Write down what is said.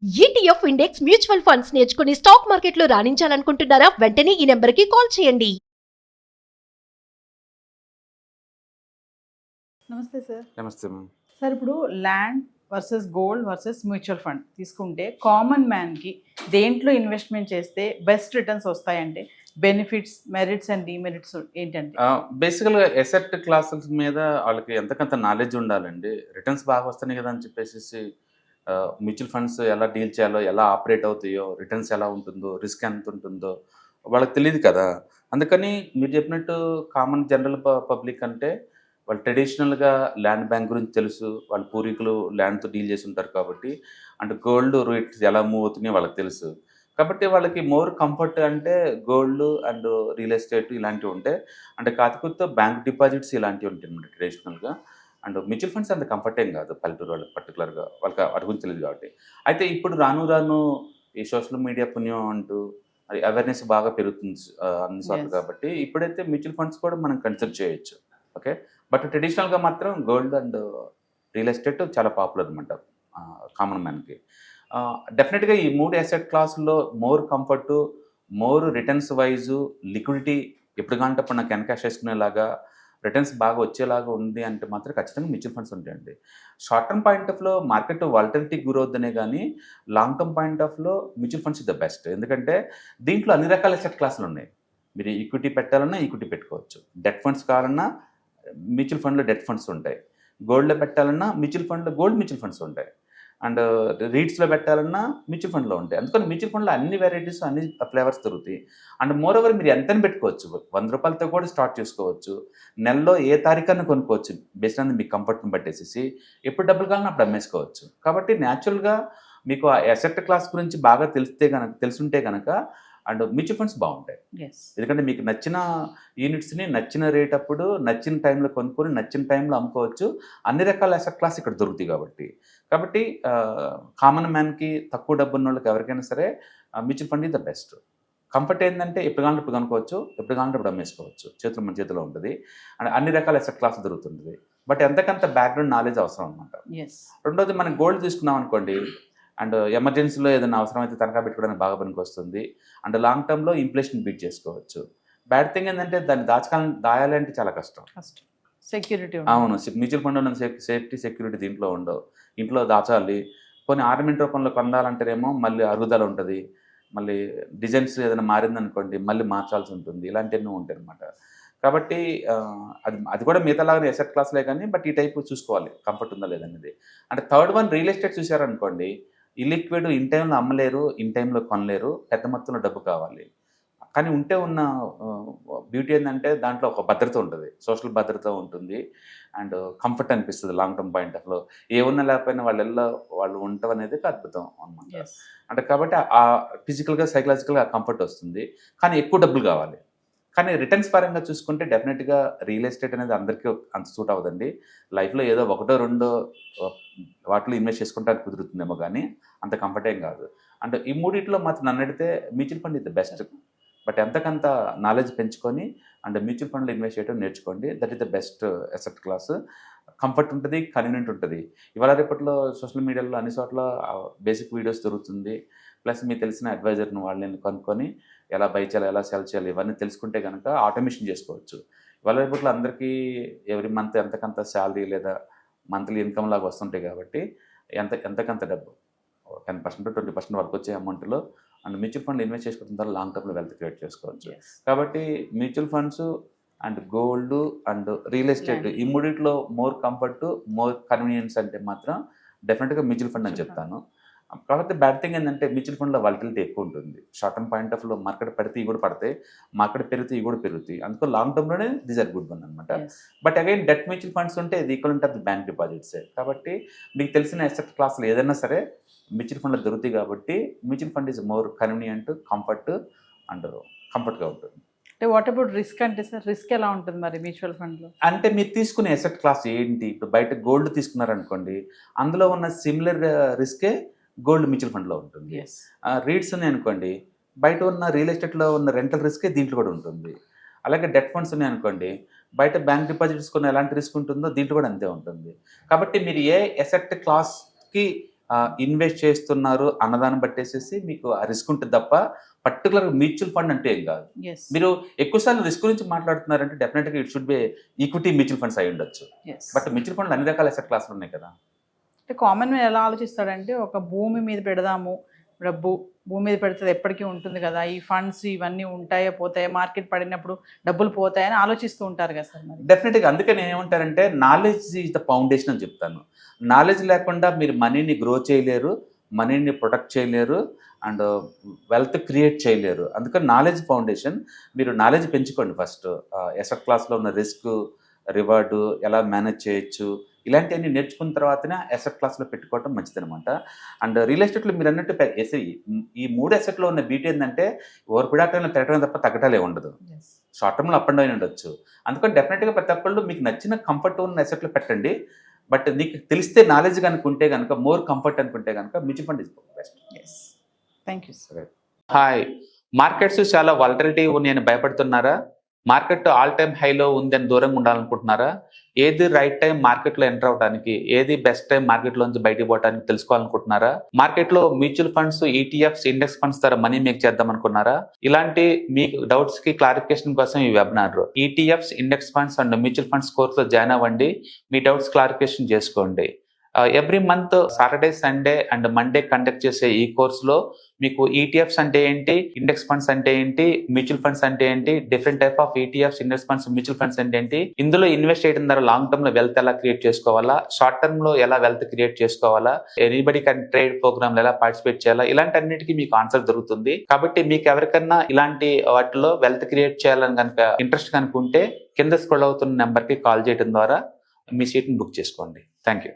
ETF index mutual funds నేర్చుకుని stock మార్కెట్లో రాణించాలనుకుంటున్నారా? వెంటనే ఈ నెంబర్కి కాల్ చేయండి. నమస్తే సార్. నమస్తే మ్యామ్. సార్ ఇప్పుడు land versus gold versus mutual fund తీసుకుంటే కామన్ మ్యాన్కి దేంట్లో ఇన్వెస్ట్మెంట్ చేస్తే బెస్ట్ రిటర్న్స్ వస్తాయంటే బెనిఫిట్స్, మెరిట్స్ అండ్ డిమెరిట్స్ ఏంటంటే? బేసికల్గా ఎసెట్ క్లాసెస్ మీద వాళ్ళకి ఎంతకంత నాలెడ్జ్ ఉండాలండి. రిటర్న్స్ బాగా వస్తున్నాయి కదా అని చెప్పేసి మ్యూచువల్ ఫండ్స్ ఎలా డీల్ చేయాలో, ఎలా ఆపరేట్ అవుతాయో, రిటర్న్స్ ఎలా ఉంటుందో, రిస్క్ ఎంత ఉంటుందో వాళ్ళకి తెలియదు కదా. అందుకని మీరు చెప్పినట్టు కామన్ జనరల్ పబ్లిక్ అంటే వాళ్ళు ట్రెడిషనల్గా ల్యాండ్ బ్యాంక్ గురించి తెలుసు, వాళ్ళ పూర్వీకులు ల్యాండ్తో డీల్ చేసి ఉంటారు కాబట్టి, అండ్ గోల్డ్ రేట్స్ ఎలా మూవ్ అవుతున్నాయో వాళ్ళకి తెలుసు. కాబట్టి వాళ్ళకి మోర్ కంఫర్ట్ అంటే గోల్డ్ అండ్ రియల్ ఎస్టేట్ ఇలాంటివి ఉంటాయి. అంటే కాకపోతే బ్యాంక్ డిపాజిట్స్ ఇలాంటివి ఉంటాయి అన్నమాట ట్రెడిషనల్గా. అండ్ మ్యూచువల్ ఫండ్స్ అంత కంఫర్ట్ ఏం కాదు పల్లెటూరు వాళ్ళకి పర్టికులర్గా, వాళ్ళకి వాటి గురించి తెలియదు కాబట్టి. అయితే ఇప్పుడు రాను రాను ఈ సోషల్ మీడియా పుణ్యం అంటూ అది అవేర్నెస్ బాగా పెరుగుతుంది అన్ని చోట్ల. Yes. కాబట్టి ఇప్పుడైతే మ్యూచువల్ ఫండ్స్ కూడా మనం కన్సిడర్ చేయొచ్చు. ఓకే, బట్ ట్రెడిషనల్గా మాత్రం గోల్డ్ అండ్ రియల్ ఎస్టేట్ చాలా పాపులర్ అనమాట కామన్ మ్యాన్కి. డెఫినెట్గా ఈ మూడు అసెట్ క్లాసుల్లో more comfort, more returns wise, liquidity ఎప్పుడు కాంటే అప్పుడు నాకు ఎన్కాష్ వేసుకునేలాగా రిటర్న్స్ బాగా వచ్చేలాగా ఉంది అంటే మాత్రం ఖచ్చితంగా మ్యూచువల్ ఫండ్స్ ఉంటాయండి. షార్ట్ టర్మ్ పాయింట్ ఆఫ్లో మార్కెట్ వాలటిలిటీ గురవుద్దనే కానీ లాంగ్ టర్మ్ పాయింట్ ఆఫ్లో mutual funds is the best. ఎందుకంటే దీంట్లో అన్ని రకాల అసెట్ క్లాసులు ఉన్నాయి. మీరు ఈక్విటీ పెట్టాలన్నా ఈక్విటీ పెట్టుకోవచ్చు, డెట్ ఫండ్స్ కావాలన్నా మ్యూచువల్ ఫండ్లో డెట్ ఫండ్స్ ఉంటాయి, గోల్డ్లో పెట్టాలన్నా మ్యూచువల్ ఫండ్లో గోల్డ్ మ్యూచువల్ ఫండ్స్ ఉంటాయి, అండ్ రీట్స్లో పెట్టాలన్నా మ్యూచువల్ ఫండ్లో ఉంటాయి. అందుకని మ్యూచువల్ ఫండ్లో అన్ని వెరైటీస్, అన్ని ఫ్లేవర్స్ దొరుకుతాయి. అండ్ మోర్ ఓవర్ మీరు ఎంతని పెట్టుకోవచ్చు, 100 రూపాయలతో కూడా స్టార్ట్ చేసుకోవచ్చు, నెలలో ఏ తారీఖాన్ని కొనుక్కోవచ్చు, బేస్డ్ ఆన్ మీ కంఫర్ట్ని బట్టేసేసి ఎప్పుడు డబ్బులు కావాలన్నా అప్పుడు అమ్మేసుకోవచ్చు. కాబట్టి న్యాచురల్గా మీకు ఆ అసెట్ క్లాస్ గురించి బాగా తెలుసుంటే కనుక అండ్ మ్యూచువల్ ఫండ్స్ బాగుంటాయి. ఎస్. ఎందుకంటే మీకు నచ్చిన యూనిట్స్ని నచ్చిన రేట్ అప్పుడు నచ్చిన టైంలో కొనుక్కొని నచ్చిన టైంలో అమ్ముకోవచ్చు. అన్ని రకాల అసెట్ క్లాస్ ఇక్కడ దొరుకుతాయి కాబట్టి కామన్ మ్యాన్కి, తక్కువ డబ్బు ఉన్న వాళ్ళకి ఎవరికైనా సరే mutual fund is the best. Comfort ఏంటంటే ఎప్పుడు కావాలంటే ఇప్పుడు కొనుక్కోవచ్చు, ఎప్పుడు కావాలంటే ఇప్పుడు అమ్మేసుకోవచ్చు, మన చేతిలో ఉంటుంది. అండ్ అన్ని రకాల అసెట్ క్లాస్ దొరుకుతుంది. బట్ ఎంతకంత బ్యాక్గ్రౌండ్ నాలెడ్జ్ అవసరం అనమాట. ఎస్. రెండోది మనం గోల్డ్ తీసుకున్నాం అనుకోండి, అండ్ ఎమర్జెన్సీలో ఏదైనా అవసరమైతే తనఖా పెట్టుకోవడానికి బాగా పనికి వస్తుంది. అండ్ లాంగ్ టర్మ్లో ఇన్ఫ్లేషన్ బీట్ చేసుకోవచ్చు. బ్యాడ్ థింగ్ ఏంటంటే దాన్ని దాయాలంటే చాలా కష్టం. సెక్యూరిటీ. అవును, మ్యూచువల్ ఫండ్ ఉన్న సేఫ్టీ సెక్యూరిటీ దీంట్లో ఉండవు. ఇంట్లో దాచాలి, కొన్ని ఆర్నమెంట్ రూపంలో కొనాలంటేనేమో మళ్ళీ అరుగుదల ఉంటుంది, మళ్ళీ డిజైన్స్ ఏదైనా మారిందనుకోండి మళ్ళీ మార్చాల్సి ఉంటుంది, ఇలాంటివన్నీ ఉంటాయి అనమాట. కాబట్టి అది కూడా మిగతాలాగానే ఎసెట్ క్లాస్లే కానీ, బట్ ఈ టైపు చూసుకోవాలి కంఫర్ట్ ఉందా లేదనేది. అంటే థర్డ్ వన్ రియల్ ఎస్టేట్ చూసారనుకోండి, ఇల్లిక్విడ్ ఇన్ టైంలో అమ్మలేరు, ఇన్ టైంలో కొనలేరు, పెద్ద మొత్తంలో డబ్బు కావాలి. కానీ ఉంటే ఉన్న బ్యూటీ ఏంటంటే దాంట్లో ఒక భద్రత ఉంటుంది, సోషల్ భద్రత ఉంటుంది, అండ్ కంఫర్ట్ అనిపిస్తుంది లాంగ్ టర్మ్ పాయింట్ ఆఫ్లో. ఏమున్నా లేకపోయినా వాళ్ళు ఉండటం అనేది అద్భుతం అనమాట. అంటే కాబట్టి ఆ ఫిజికల్గా సైకలాజికల్గా కంఫర్ట్ వస్తుంది, కానీ ఎక్కువ డబ్బులు కావాలి. కానీ రిటర్న్స్ పరంగా చూసుకుంటే డెఫినెట్గా రియల్ ఎస్టేట్ అనేది అందరికీ అంత సూట్ అవ్వదండి. లైఫ్లో ఏదో ఒకటో రెండో వాటిలో ఇన్వెస్ట్ చేసుకుంటానికి కుదురుతుందేమో కానీ అంత కంఫర్ట్ ఏం కాదు. అంటే ఈ మూడిట్లో మాత్రం నన్ను అడిగితే మ్యూచువల్ ఫండ్ ఇది బెస్ట్. బట్ ఎంతకంత నాలెడ్జ్ పెంచుకొని అండ్ మ్యూచువల్ ఫండ్లో ఇన్వెస్ట్ చేయడం నేర్చుకోండి. That is the best asset class. Comfort ఉంటుంది, కన్వీనియంట్ ఉంటుంది. ఇవాళ రేపట్లో సోషల్ మీడియాలో అన్ని చోట్ల బేసిక్ వీడియోస్ దొరుకుతుంది. ప్లస్ మీకు తెలిసిన అడ్వైజర్ని వాళ్ళని కనుక్కొని ఎలా బై చేయాలి, ఎలా సెల్ చేయాలి, ఇవన్నీ తెలుసుకుంటే కనుక ఆటోమేషన్ చేసుకోవచ్చు. ఇవాళ రేపట్లో అందరికీ ఎవ్రీ మంత్ ఎంతకంత శాలరీ లేదా మంత్లీ ఇన్కమ్ లాగా వస్తుంటాయి కాబట్టి ఎంతకంత డబ్బు 10% 20% వరకు వచ్చే అమౌంట్లో అండ్ మ్యూచువల్ ఫండ్ ఇన్వెస్ట్ చేసుకోవడం ద్వారా లాంగ్ టర్మ్లో వెల్త్ క్రియేట్ చేసుకోవచ్చు. కాబట్టి mutual funds and gold and real estate ఈ మూడిట్లో మోర్ కంఫర్ట్, మోర్ కన్వీనియన్స్ అంటే మాత్రం డెఫినెట్గా మ్యూచువల్ ఫండ్ అని చెప్తాను. కాకపోతే బ్యాడ్ థింగ్ ఏంటంటే మ్యూచువల్ ఫండ్లో వాలటిలిటీ ఎక్కువ ఉంటుంది. షార్ట్ టర్మ్ పాయింట్ ఆఫ్లో మార్కెట్ పడితే ఇవి కూడా పడతాయి, మార్కెట్ పెరిగితే ఇవి కూడా పెరుగుతాయి. అందుకో లాంగ్ టర్మ్లోనే దీస్ ఆర్ గుడ్ వన్ అనమాట. But again debt mutual funds ఉంటే ఇది ఈక్వల్ ఆఫ్ ది బ్యాంక్ డిపాజిట్సే. కాబట్టి మీకు తెలిసిన అసెట్ క్లాసులు ఏదైనా సరే మ్యూచువల్ ఫండ్లో దొరుకుతాయి. కాబట్టి mutual fund is more convenient, comfort and కంఫర్ట్గా ఉంటుంది. అంటే వాట్ అబౌట్ రిస్క్ అంటే సార్, రిస్క్ ఎలా ఉంటుంది మరి మ్యూచువల్ ఫండ్లో? అంటే మీరు తీసుకునే అసెట్ క్లాస్ ఏంటి? ఇప్పుడు బయట గోల్డ్ తీసుకున్నారనుకోండి, అందులో ఉన్న సిమిలర్ రిస్కే గోల్డ్ మ్యూచువల్ ఫండ్లో ఉంటుంది. రీట్స్ ఉన్నాయి అనుకోండి, బయట ఉన్న రియల్ ఎస్టేట్లో ఉన్న రెంటల్ రిస్కే దీంట్లో కూడా ఉంటుంది. అలాగే డెట్ ఫండ్స్ ఉన్నాయి అనుకోండి, బయట బ్యాంక్ డిపాజిట్స్ కొన్న ఎలాంటి రిస్క్ ఉంటుందో దీంట్లో కూడా అంతే ఉంటుంది. కాబట్టి మీరు ఏ అసెట్ క్లాస్కి ఇన్వెస్ట్ చేస్తున్నారు అన్నదాన్ని బట్టేసేసి మీకు ఆ రిస్క్ ఉంటుంది తప్ప పర్టికులర్ మ్యూచువల్ ఫండ్ అంటే ఏం కాదు. ఎస్ మీరు ఎక్కువసార్లు రిస్క్ గురించి మాట్లాడుతున్నారంటే డెఫినెట్గా it should be equity mutual funds అయి ఉండొచ్చు. ఎస్ బట్ మ్యూచువల్ ఫండ్లు అన్ని రకాల అసెట్ క్లాసులు ఉన్నాయి కదా. అంటే కామన్ మ్యాన్ ఎలా ఆలోచిస్తాడంటే ఒక భూమి మీద పెడదాము, డబ్బు భూమి మీద పెడితే ఎప్పటికీ ఉంటుంది కదా, ఈ ఫండ్స్ ఇవన్నీ ఉంటాయో పోతాయో, మార్కెట్ పడినప్పుడు డబ్బులు పోతాయని ఆలోచిస్తూ ఉంటారు కదా సార్. మరి డెఫినెట్గా అందుకే నేను ఏమంటానంటే నాలెడ్జ్ ఈజ్ ద ఫౌండేషన్ అని చెప్తాను. నాలెడ్జ్ లేకుండా మీరు మనీని గ్రో చేయలేరు, మనీని ప్రొటెక్ట్ చేయలేరు అండ్ వెల్త్ క్రియేట్ చేయలేరు. అందుకని నాలెడ్జ్ ఫౌండేషన్. మీరు నాలెడ్జ్ పెంచుకోండి ఫస్ట్. ఎసెట్ క్లాస్లో ఉన్న రిస్క్ రివార్డు ఎలా మేనేజ్ చేయొచ్చు ఇలాంటివన్నీ నేర్చుకున్న తర్వాతనే ఎసెట్ క్లాస్లో పెట్టుకోవడం మంచిదనమాట. అండ్ రియల్ ఎస్టేట్లో మీరు అన్నట్టు ఈ 3 ఎసెట్లో ఉన్న బ్యూటీ ఏంటంటే ఓవర్ పీరియడ్ పెరగడం తప్ప తగ్గటాలే ఉండదు. షార్ట్ టర్మ్లో అప్ అండ్ డౌన్ ఉండొచ్చు. అందుకని డెఫినెట్గా ప్రతి ఒక్కళ్ళు మీకు నచ్చిన కంఫర్ట్ ఉన్న ఎసెట్లో పెట్టండి. బట్ నీకు తెలిస్తే నాలెడ్జ్ కనుకుంటే కనుక మోర్ కంఫర్ట్ అనుకుంటే కనుక mutual fund is best. Yes thank you sir. Hi, markets చాలా వాలటిలిటీ ఉన్నాయని భయపడుతున్నారా? మార్కెట్ ఆల్ టైమ్ హైలో ఉందని దూరంగా ఉండాలనుకుంటున్నారా? ఏది రైట్ టైం మార్కెట్లో ఎంటర్ అవడానికి, ఏది బెస్ట్ టైం మార్కెట్లోంచి బయటకు పోవడానికి తెలుసుకోవాలనుకుంటున్నారా? మార్కెట్లో mutual funds, ETFs, index funds ద్వారా మనీ మేక్ చేద్దాం అనుకున్నారా? ఇలాంటి మీ డౌట్స్ కి క్లారిఫికేషన్ కోసం ఈ webinar. ETFs, index funds and mutual funds కోర్సులో జాయిన్ అవ్వండి. మీ డౌట్స్ క్లారిఫికేషన్ చేసుకోండి. Every month Saturday, Sunday and Monday conduct చేసే ఈ కోర్సులో మీకు ఈటీఎఫ్స్ అంటే ఏంటి, ఇండెక్స్ ఫండ్స్ అంటే ఏంటి, మ్యూచువల్ ఫండ్స్ అంటే ఏంటి, different type of ETFs, index funds, mutual funds అంటే ఏంటి, ఇందులో ఇన్వెస్ట్ చేయడం ద్వారా లాంగ్ టర్మ్ లో వెల్త్ ఎలా క్రియేట్ చేసుకోవాలా, షార్ట్ టర్మ్ లో ఎలా వెల్త్ క్రియేట్ చేసుకోవాలా, ఎనీబడి కెన్ ట్రేడ్ ప్రోగ్రామ్ ఎలా పార్టిసిపేట్ చేయాలా, ఇలాంటి అన్నిటికీ మీకు ఆన్సర్ దొరుకుతుంది. కాబట్టి మీకు ఎవరికన్నా ఇలాంటి వాటిలో వెల్త్ క్రియేట్ చేయాలని కనుక ఇంట్రెస్ట్ కనుకుంటే కింద స్క్రోల్ అవుతున్న నెంబర్ కి కాల్ చేయడం ద్వారా మీ సీట్ ని బుక్ చేసుకోండి. Thank you.